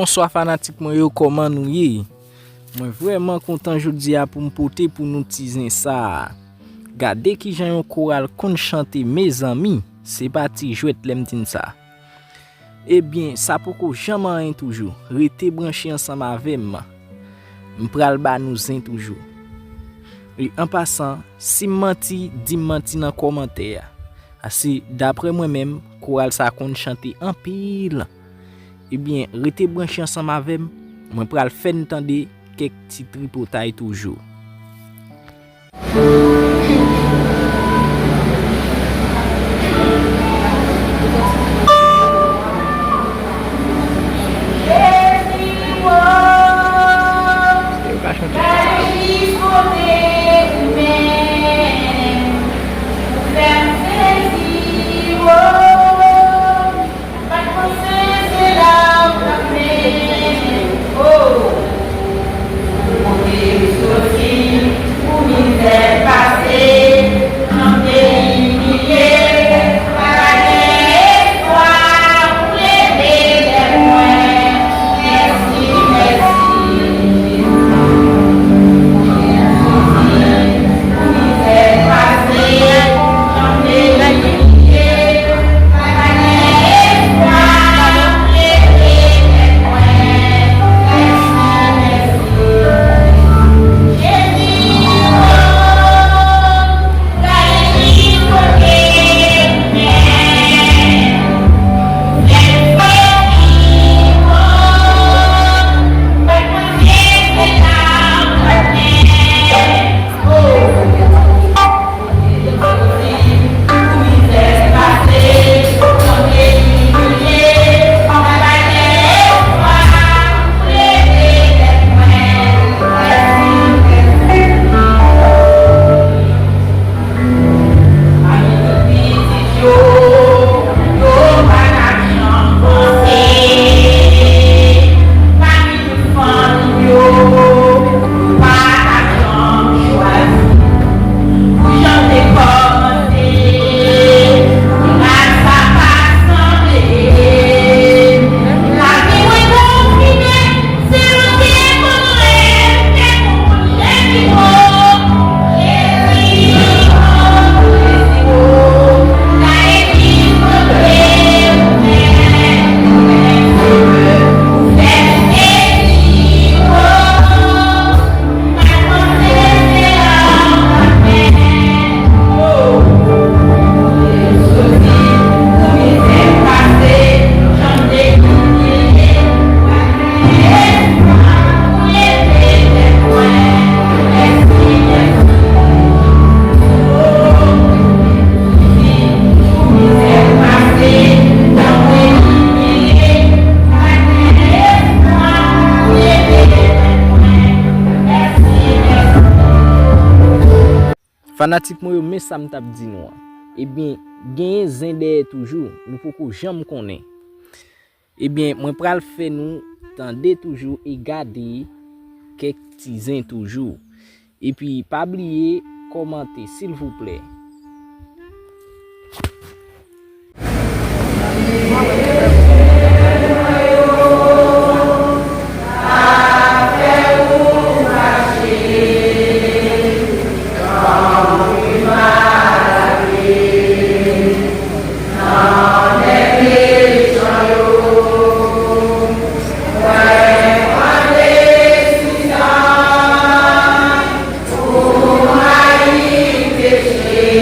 Bonsoir fanatique moi yo comment nous y? Moi vraiment content jodi a pour me porter pour nous tizen ça. Gardez qui jan yon choral kon chanter mes amis, c'est parti jouet lem tin ça. Eh bien, ça pour ko jamais rien toujours. Rete branché ensemble avec moi. M'pral ba nous zin toujours. Et en passant, si menti, dis menti dans commentaire. Asi d'après moi-même, choral ça kon chanter en pile. Eh bien, rete branché ensemble avec moi pral faire entendre quelques petits tripotailles toujours. Fanatique moi mais ça m'tap dit nous. Eh bien, gagner zin toujours, nous poko jamais connaît. Eh bien, moi pral faire nous tendre toujours et garder quelques petits zin toujours. Et puis pas oublier commenter s'il vous plaît. Deixei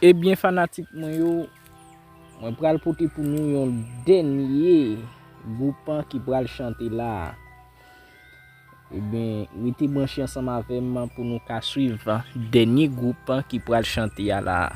Eh bien, fanatique moi pral porter pour nous un dernier groupe qui pral chanter là. Eh bien, restez branchés ensemble avec moi pour nous suivre dernier groupe qui pral chanter là.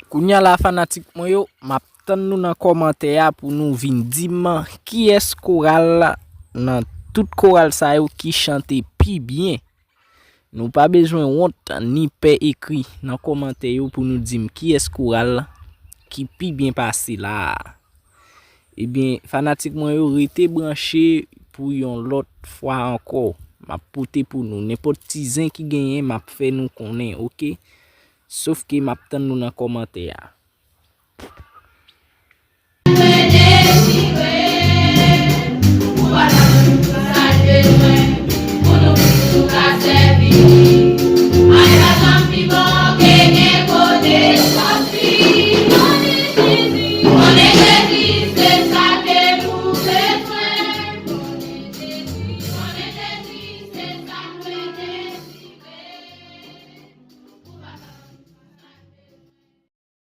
Kounya la fanatique moi yo, m'a tan nou dans commentaire pour nous vinn diman qui est choral dans tout choral sa yo qui chante pi bien. Nous pas besoin honte ni paix écrit dans commentaire yo pour nous dire qui est choral qui pi bien passé là. Eh bien fanatique moi yo rete branché pour yon l'autre fois encore. M'a porter pour nous n'importe petit zin qui gagne m'a fait nous connaître, OK? Sauf que m'a tan nou dans commentaire.